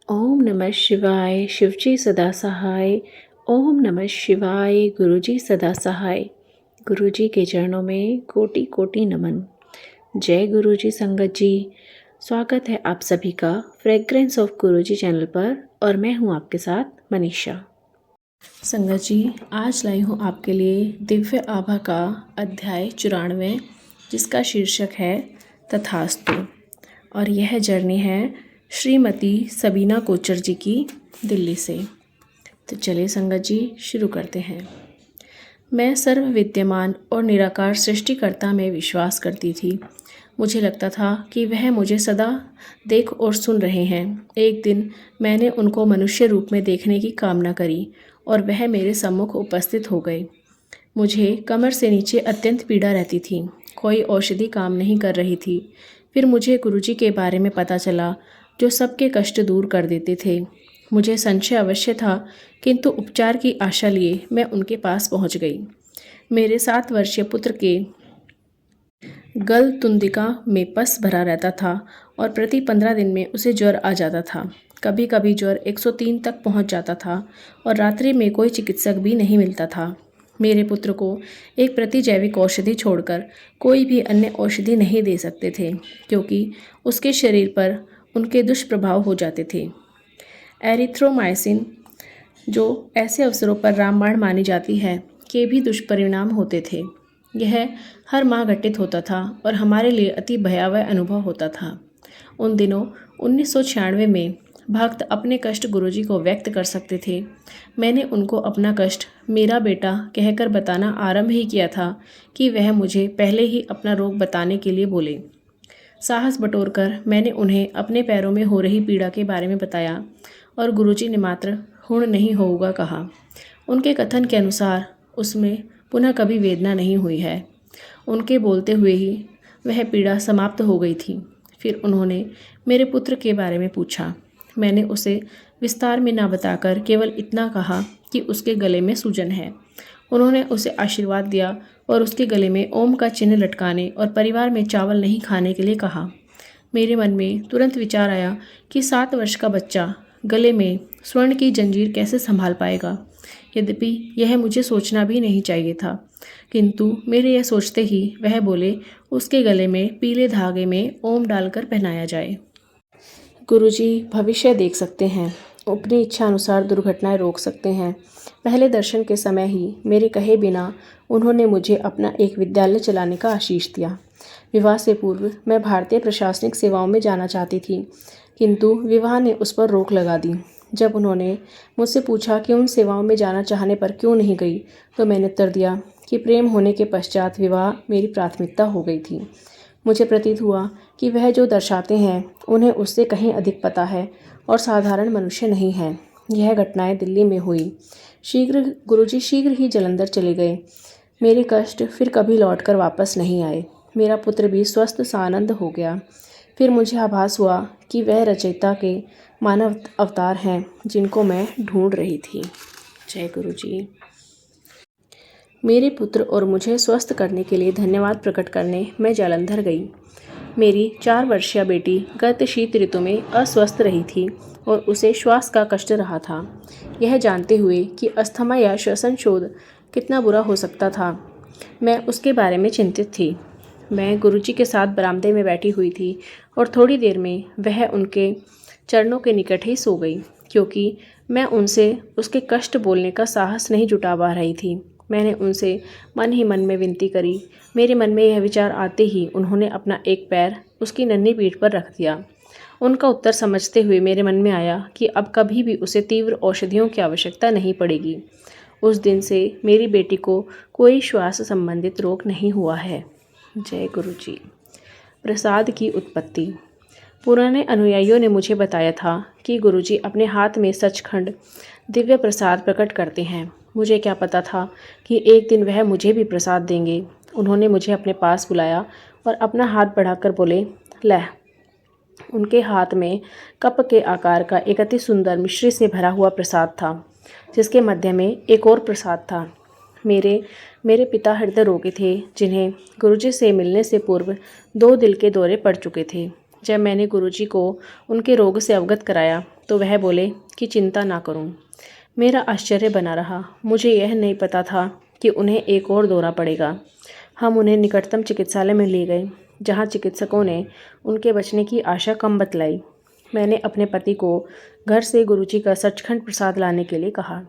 ओम नमः शिवाय। शिवजी सदा सहाय। ओम नमः शिवाय। गुरुजी सदा सहाय। गुरुजी के चरणों में कोटि कोटि नमन। जय गुरुजी संगत जी। स्वागत है आप सभी का फ्रेग्रेंस ऑफ गुरुजी चैनल पर और मैं हूं आपके साथ मनीषा। संगत जी, आज लाई हूं आपके लिए दिव्य आभा का अध्याय 94, जिसका शीर्षक है तथास्तु। और यह जर्नी है श्रीमती सबीना कोचर जी की, दिल्ली से। तो चलिए संगत जी, शुरू करते हैं। मैं सर्व विद्यमान और निराकार सृष्टिकर्ता में विश्वास करती थी। मुझे लगता था कि वह मुझे सदा देख और सुन रहे हैं। एक दिन मैंने उनको मनुष्य रूप में देखने की कामना करी और वह मेरे सम्मुख उपस्थित हो गए। मुझे कमर से नीचे अत्यंत पीड़ा रहती थी। कोई औषधि काम नहीं कर रही थी। फिर मुझे गुरुजी के बारे में पता चला, जो सबके कष्ट दूर कर देते थे। मुझे संशय अवश्य था, किंतु उपचार की आशा लिए मैं उनके पास पहुंच गई। मेरे 7 वर्षीय पुत्र के गल तुंदिका में पस भरा रहता था और प्रति 15 दिन में उसे ज्वर आ जाता था। कभी कभी ज्वर 103 तक पहुंच जाता था और रात्रि में कोई चिकित्सक भी नहीं मिलता था। मेरे पुत्र को एक प्रतिजैविक औषधि छोड़कर कोई भी अन्य औषधि नहीं दे सकते थे, क्योंकि उसके शरीर पर उनके दुष्प्रभाव हो जाते थे। एरिथ्रोमाइसिन, जो ऐसे अवसरों पर रामबाण मानी जाती है, के भी दुष्परिणाम होते थे। यह हर माह घटित होता था और हमारे लिए अति भयावह अनुभव होता था। उन दिनों 1996 में भक्त अपने कष्ट गुरुजी को व्यक्त कर सकते थे। मैंने उनको अपना कष्ट मेरा बेटा कहकर बताना आरंभ ही किया था कि वह मुझे पहले ही अपना रोग बताने के लिए बोले। साहस बटोरकर मैंने उन्हें अपने पैरों में हो रही पीड़ा के बारे में बताया और गुरुजी ने मात्र हुण नहीं होगा कहा। उनके कथन के अनुसार उसमें पुनः कभी वेदना नहीं हुई है। उनके बोलते हुए ही वह पीड़ा समाप्त हो गई थी। फिर उन्होंने मेरे पुत्र के बारे में पूछा। मैंने उसे विस्तार में ना बताकर केवल इतना कहा कि उसके गले में सूजन है। उन्होंने उसे आशीर्वाद दिया और उसके गले में ओम का चिन्ह लटकाने और परिवार में चावल नहीं खाने के लिए कहा। मेरे मन में तुरंत विचार आया कि 7 वर्ष का बच्चा गले में स्वर्ण की जंजीर कैसे संभाल पाएगा। यद्यपि यह मुझे सोचना भी नहीं चाहिए था, किंतु मेरे यह सोचते ही वह बोले, उसके गले में पीले धागे में ओम डालकर पहनाया जाए। गुरुजी भविष्य देख सकते हैं, अपनी इच्छा अनुसार दुर्घटनाएं रोक सकते हैं। पहले दर्शन के समय ही मेरे कहे बिना उन्होंने मुझे अपना एक विद्यालय चलाने का आशीष दिया। विवाह से पूर्व मैं भारतीय प्रशासनिक सेवाओं में जाना चाहती थी, किंतु विवाह ने उस पर रोक लगा दी। जब उन्होंने मुझसे पूछा कि उन सेवाओं में जाना चाहने पर क्यों नहीं गई, तो मैंने उत्तर दिया कि प्रेम होने के पश्चात विवाह मेरी प्राथमिकता हो गई थी। मुझे प्रतीत हुआ कि वह जो दर्शाते हैं उन्हें उससे कहीं अधिक पता है और साधारण मनुष्य नहीं हैं। यह घटनाएं दिल्ली में हुई। गुरुजी शीघ्र ही जलंधर चले गए। मेरे कष्ट फिर कभी लौटकर वापस नहीं आए। मेरा पुत्र भी स्वस्थ सानंद हो गया। फिर मुझे आभास हुआ कि वह रचयिता के मानव अवतार हैं जिनको मैं ढूंढ रही थी। जय गुरुजी। मेरे पुत्र और मुझे स्वस्थ करने के लिए धन्यवाद प्रकट करने मैं जालंधर गई। मेरी 4 वर्षीय बेटी गत शीत ऋतु में अस्वस्थ रही थी और उसे श्वास का कष्ट रहा था। यह जानते हुए कि अस्थमा या श्वसन शोध कितना बुरा हो सकता था, मैं उसके बारे में चिंतित थी। मैं गुरुजी के साथ बरामदे में बैठी हुई थी और थोड़ी देर में वह उनके चरणों के निकट ही सो गई, क्योंकि मैं उनसे उसके कष्ट बोलने का साहस नहीं जुटा पा रही थी। मैंने उनसे मन ही मन में विनती करी। मेरे मन में यह विचार आते ही उन्होंने अपना एक पैर उसकी नन्ही पीठ पर रख दिया। उनका उत्तर समझते हुए मेरे मन में आया कि अब कभी भी उसे तीव्र औषधियों की आवश्यकता नहीं पड़ेगी। उस दिन से मेरी बेटी को कोई श्वास संबंधित रोग नहीं हुआ है। जय गुरुजी। प्रसाद की उत्पत्ति। पुराने अनुयायियों ने मुझे बताया था कि गुरुजी अपने हाथ में सचखंड दिव्य प्रसाद प्रकट करते हैं। मुझे क्या पता था कि एक दिन वह मुझे भी प्रसाद देंगे। उन्होंने मुझे अपने पास बुलाया और अपना हाथ बढ़ाकर बोले, ले। उनके हाथ में कप के आकार का एक अति सुंदर मिश्री से भरा हुआ प्रसाद था, जिसके मध्य में एक और प्रसाद था। मेरे पिता हृदय रोगी थे, जिन्हें गुरुजी से मिलने से पूर्व 2 दिल के दौरे पड़ चुके थे। जब मैंने गुरुजी को उनके रोग से अवगत कराया तो वह बोले कि चिंता ना करूं। मेरा आश्चर्य बना रहा। मुझे यह नहीं पता था कि उन्हें एक और दौरा पड़ेगा। हम उन्हें निकटतम चिकित्सालय में ले गए, जहां चिकित्सकों ने उनके बचने की आशा कम बतलाई। मैंने अपने पति को घर से गुरुजी का सचखंड प्रसाद लाने के लिए कहा।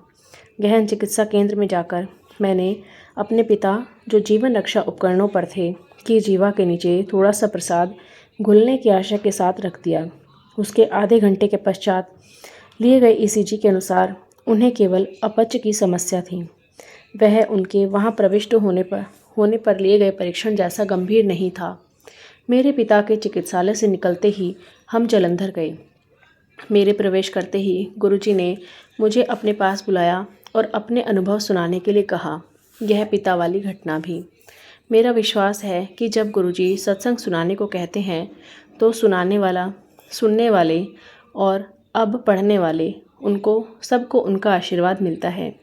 गहन चिकित्सा केंद्र में जाकर मैंने अपने पिता, जो जीवन रक्षा उपकरणों पर थे, की जीवा के नीचे थोड़ा सा प्रसाद घुलने की आशा के साथ रख दिया। उसके आधे घंटे के पश्चात लिए गए ईसीजी के अनुसार उन्हें केवल अपच की समस्या थी। वह उनके वहां प्रविष्ट होने पर लिए गए परीक्षण जैसा गंभीर नहीं था। मेरे पिता के चिकित्सालय से निकलते ही हम जालंधर गए। मेरे प्रवेश करते ही गुरुजी ने मुझे अपने पास बुलाया और अपने अनुभव सुनाने के लिए कहा। यह पिता वाली घटना भी। मेरा विश्वास है कि जब गुरुजी सत्संग सुनाने को कहते हैं तो सुनाने वाला, सुनने वाले और अब पढ़ने वाले सबको उनका आशीर्वाद मिलता है।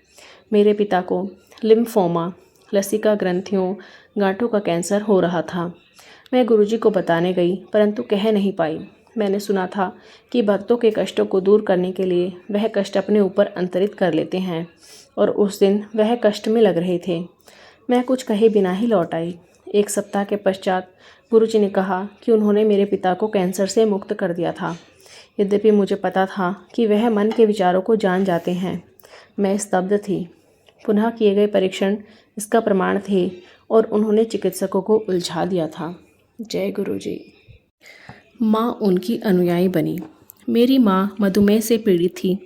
मेरे पिता को लिम्फोमा, लसिका ग्रंथियों, गांठों का कैंसर हो रहा था। मैं गुरुजी को बताने गई परंतु कह नहीं पाई। मैंने सुना था कि भक्तों के कष्टों को दूर करने के लिए वह कष्ट अपने ऊपर अंतरित कर लेते हैं और उस दिन वह कष्ट में लग रहे थे। मैं कुछ कहे बिना ही लौट आई। 1 सप्ताह के पश्चात गुरुजी ने कहा कि उन्होंने मेरे पिता को कैंसर से मुक्त कर दिया था। यद्यपि मुझे पता था कि वह मन के विचारों को जान जाते हैं। मैं स्तब्ध थी। पुनः किए गए परीक्षण इसका प्रमाण थे और उन्होंने चिकित्सकों को उलझा दिया था। जय गुरुजी। माँ उनकी अनुयायी बनी। मेरी माँ मधुमेह से पीड़ित थी।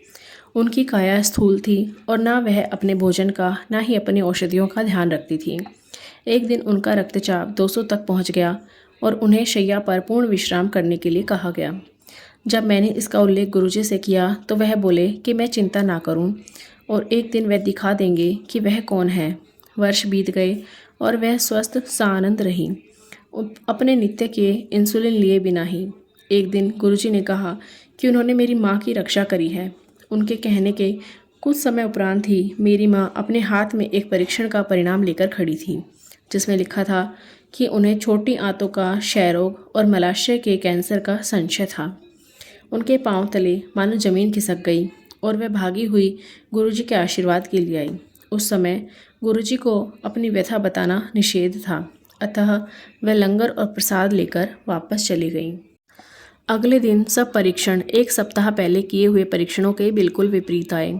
उनकी काया स्थूल थी और ना वह अपने भोजन का ना ही अपनी औषधियों का ध्यान रखती थी। एक दिन उनका रक्तचाप 200 तक पहुँच गया और उन्हें शैया पर पूर्ण विश्राम करने के लिए कहा गया। जब मैंने इसका उल्लेख गुरुजी से किया तो वह बोले कि मैं चिंता ना करूं और एक दिन वह दिखा देंगे कि वह कौन है। वर्ष बीत गए और वह स्वस्थ सानंद रही, अपने नित्य के इंसुलिन लिए बिना ही। एक दिन गुरुजी ने कहा कि उन्होंने मेरी माँ की रक्षा करी है। उनके कहने के कुछ समय उपरांत ही मेरी माँ अपने हाथ में एक परीक्षण का परिणाम लेकर खड़ी थी, जिसमें लिखा था कि उन्हें छोटी आंतों का क्षय रोग और मलाशय के कैंसर का संशय था। उनके पांव तले मानो जमीन खिसक गई और वह भागी हुई गुरुजी के आशीर्वाद के लिए आई। उस समय गुरुजी को अपनी व्यथा बताना निषेध था, अतः वह लंगर और प्रसाद लेकर वापस चली गई। अगले दिन सब परीक्षण 1 सप्ताह पहले किए हुए परीक्षणों के बिल्कुल विपरीत आए।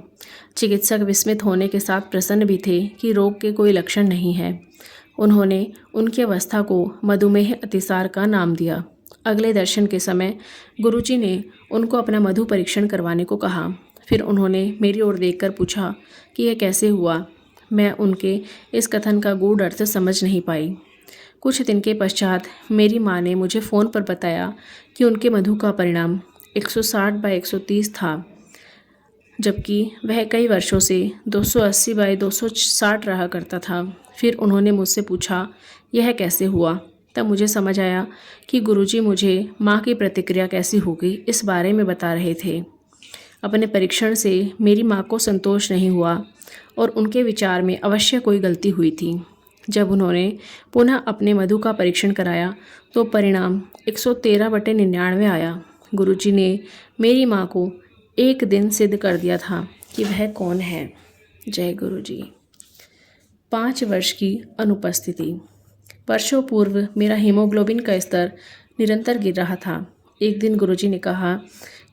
चिकित्सक विस्मित होने के साथ प्रसन्न भी थे कि रोग के कोई लक्षण नहीं है। उन्होंने उनकी अवस्था को मधुमेह अतिसार का नाम दिया। अगले दर्शन के समय गुरुजी ने उनको अपना मधु परीक्षण करवाने को कहा। फिर उन्होंने मेरी ओर देखकर पूछा कि यह कैसे हुआ। मैं उनके इस कथन का गूढ़ अर्थ समझ नहीं पाई। कुछ दिन के पश्चात मेरी माँ ने मुझे फ़ोन पर बताया कि उनके मधु का परिणाम 160/130 था, जबकि वह कई वर्षों से 280/260 रहा करता था। फिर उन्होंने मुझसे पूछा यह कैसे हुआ। तब मुझे समझ आया कि गुरुजी मुझे माँ की प्रतिक्रिया कैसी होगी इस बारे में बता रहे थे। अपने परीक्षण से मेरी माँ को संतोष नहीं हुआ और उनके विचार में अवश्य कोई गलती हुई थी। जब उन्होंने पुनः अपने मधु का परीक्षण कराया तो परिणाम 113/99 आया। गुरुजी ने मेरी माँ को एक दिन सिद्ध कर दिया था कि वह कौन है। जय गुरुजी। 5 वर्ष की अनुपस्थिति। वर्षों पूर्व मेरा हीमोग्लोबिन का स्तर निरंतर गिर रहा था। एक दिन गुरुजी ने कहा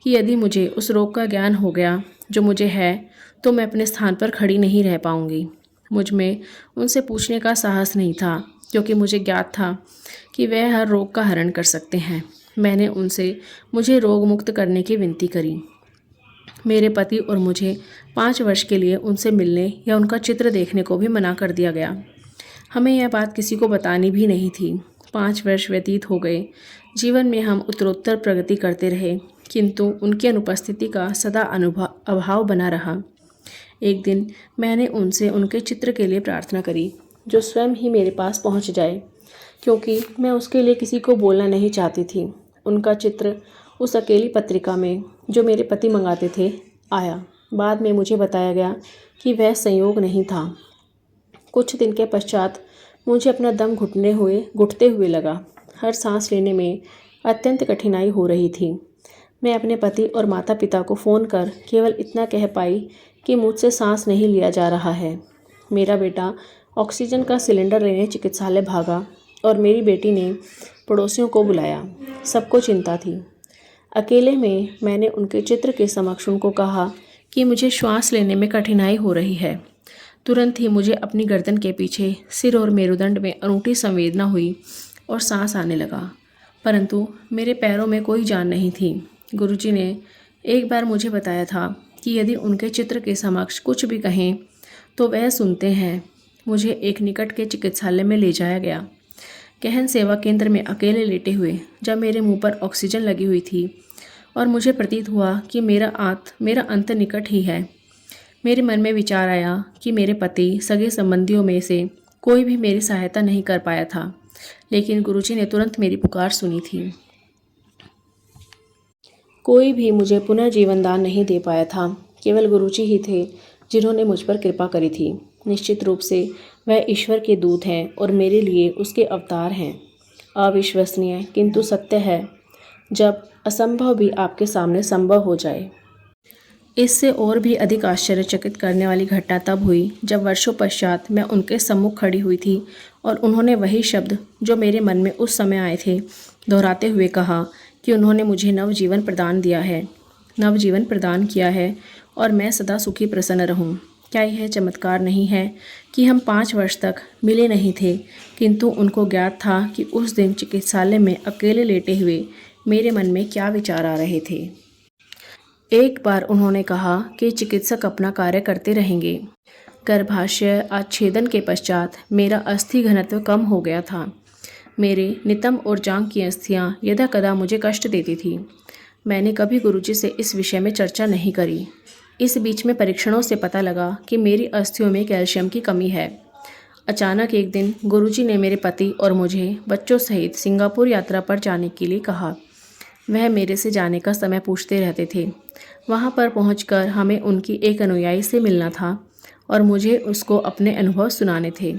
कि यदि मुझे उस रोग का ज्ञान हो गया जो मुझे है तो मैं अपने स्थान पर खड़ी नहीं रह पाऊंगी। मुझ में उनसे पूछने का साहस नहीं था, क्योंकि मुझे ज्ञात था कि वह हर रोग का हरण कर सकते हैं। मैंने उनसे मुझे रोग मुक्त करने की विनती करी। मेरे पति और मुझे 5 वर्ष के लिए उनसे मिलने या उनका चित्र देखने को भी मना कर दिया गया। हमें यह बात किसी को बतानी भी नहीं थी। 5 वर्ष व्यतीत हो गए। जीवन में हम उत्तरोत्तर प्रगति करते रहे, किंतु उनकी अनुपस्थिति का सदा अभाव बना रहा। एक दिन मैंने उनसे उनके चित्र के लिए प्रार्थना करी, जो स्वयं ही मेरे पास पहुंच जाए, क्योंकि मैं उसके लिए किसी को बोलना नहीं चाहती थी। उनका चित्र उस अकेली पत्रिका में जो मेरे पति मंगाते थे आया। बाद में मुझे बताया गया कि वह संयोग नहीं था। कुछ दिन के पश्चात मुझे अपना दम घुटते हुए लगा। हर सांस लेने में अत्यंत कठिनाई हो रही थी। मैं अपने पति और माता पिता को फ़ोन कर केवल इतना कह पाई कि मुझसे सांस नहीं लिया जा रहा है। मेरा बेटा ऑक्सीजन का सिलेंडर लेने चिकित्सालय भागा और मेरी बेटी ने पड़ोसियों को बुलाया। सबको चिंता थी। अकेले में मैंने उनके चित्र के समक्ष उनको कहा कि मुझे श्वास लेने में कठिनाई हो रही है। तुरंत ही मुझे अपनी गर्दन के पीछे सिर और मेरुदंड में अनूठी संवेदना हुई और सांस आने लगा, परंतु मेरे पैरों में कोई जान नहीं थी। गुरुजी ने एक बार मुझे बताया था कि यदि उनके चित्र के समक्ष कुछ भी कहें तो वह सुनते हैं। मुझे एक निकट के चिकित्सालय में ले जाया गया। गहन सेवा केंद्र में अकेले लेटे हुए जब मेरे मुंह पर ऑक्सीजन लगी हुई थी और मुझे प्रतीत हुआ कि मेरा अंत निकट ही है, मेरे मन में विचार आया कि मेरे पति सगे संबंधियों में से कोई भी मेरी सहायता नहीं कर पाया था, लेकिन गुरुजी ने तुरंत मेरी पुकार सुनी थी। कोई भी मुझे पुनः जीवन दान नहीं दे पाया था, केवल गुरुजी ही थे जिन्होंने मुझ पर कृपा करी थी। निश्चित रूप से वह ईश्वर के दूत हैं और मेरे लिए उसके अवतार हैं। अविश्वसनीय किंतु सत्य है, जब असंभव भी आपके सामने संभव हो जाए। इससे और भी अधिक आश्चर्यचकित करने वाली घटना तब हुई जब वर्षों पश्चात मैं उनके सम्मुख खड़ी हुई थी और उन्होंने वही शब्द जो मेरे मन में उस समय आए थे दोहराते हुए कहा कि उन्होंने मुझे नवजीवन प्रदान किया है और मैं सदा सुखी प्रसन्न रहूं। क्या यह चमत्कार नहीं है कि हम 5 वर्ष तक मिले नहीं थे, किंतु उनको ज्ञात था कि उस दिन चिकित्सालय में अकेले लेटे हुए मेरे मन में क्या विचार आ रहे थे। एक बार उन्होंने कहा कि चिकित्सक अपना कार्य करते रहेंगे। गर्भाशय आच्छेदन के पश्चात मेरा अस्थि घनत्व कम हो गया था। मेरे नितंब और जांघ की अस्थियां यदाकदा मुझे कष्ट देती थी। मैंने कभी गुरुजी से इस विषय में चर्चा नहीं करी। इस बीच में परीक्षणों से पता लगा कि मेरी अस्थियों में कैल्शियम की कमी है। अचानक एक दिन गुरुजी ने मेरे पति और मुझे बच्चों सहित सिंगापुर यात्रा पर जाने के लिए कहा। वह मेरे से जाने का समय पूछते रहते थे। वहाँ पर पहुँचकर हमें उनकी एक अनुयायी से मिलना था और मुझे उसको अपने अनुभव सुनाने थे।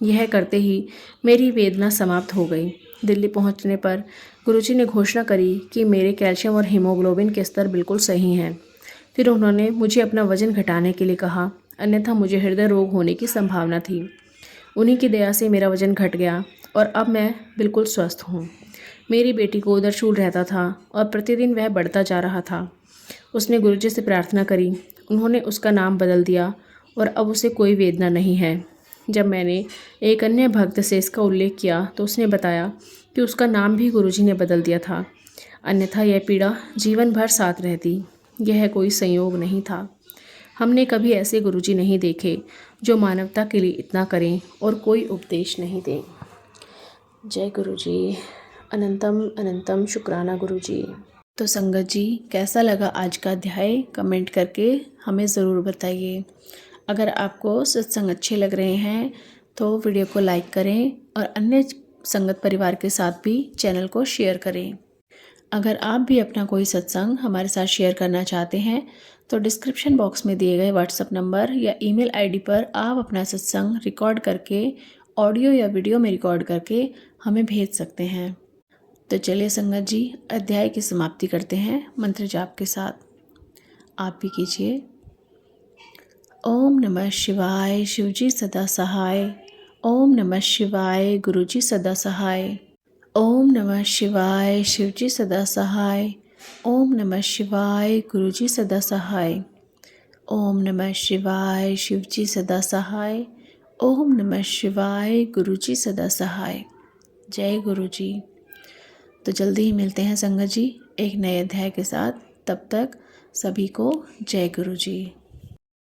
यह करते ही मेरी वेदना समाप्त हो गई। दिल्ली पहुँचने पर गुरुजी ने घोषणा करी कि मेरे कैल्शियम और हीमोग्लोबिन के स्तर बिल्कुल सही हैं। फिर उन्होंने मुझे अपना वजन घटाने के लिए कहा, अन्यथा मुझे हृदय रोग होने की संभावना थी। उन्हीं की दया से मेरा वजन घट गया और अब मैं बिल्कुल स्वस्थ हूँ। मेरी बेटी को उदर शूल रहता था और प्रतिदिन वह बढ़ता जा रहा था। उसने गुरुजी से प्रार्थना करी। उन्होंने उसका नाम बदल दिया और अब उसे कोई वेदना नहीं है। जब मैंने एक अन्य भक्त से इसका उल्लेख किया तो उसने बताया कि उसका नाम भी गुरुजी ने बदल दिया था, अन्यथा यह पीड़ा जीवन भर साथ रहती। यह कोई संयोग नहीं था। हमने कभी ऐसे गुरुजी नहीं देखे जो मानवता के लिए इतना करें और कोई उपदेश नहीं दें। जय गुरुजी। अनंतम अनंतम शुक्राना गुरुजी। तो संगत जी, कैसा लगा आज का अध्याय कमेंट करके हमें ज़रूर बताइए। अगर आपको सत्संग अच्छे लग रहे हैं तो वीडियो को लाइक करें और अन्य संगत परिवार के साथ भी चैनल को शेयर करें। अगर आप भी अपना कोई सत्संग हमारे साथ शेयर करना चाहते हैं तो डिस्क्रिप्शन बॉक्स में दिए गए व्हाट्सएप नंबर या ईमेल आईडी पर आप अपना सत्संग रिकॉर्ड करके ऑडियो या वीडियो में रिकॉर्ड करके हमें भेज सकते हैं। तो चलिए संगत जी, अध्याय की समाप्ति करते हैं मंत्र जाप के साथ। आप भी कीजिए। ओम नमः शिवाय, शिवजी सदा सहाय। ओम नमः शिवाय, गुरुजी सदा सहाय। ओम नमः शिवाय, शिवजी सदा सहाय। ओम नमः शिवाय, गुरुजी सदा सहाय। ओम नमः शिवाय, शिवजी सदा सहाय। ओम नमः शिवाय, गुरुजी सदा सहाय। जय गुरुजी। तो जल्दी ही मिलते हैं संगत जी एक नए अध्याय के साथ। तब तक सभी को जय गुरुजी।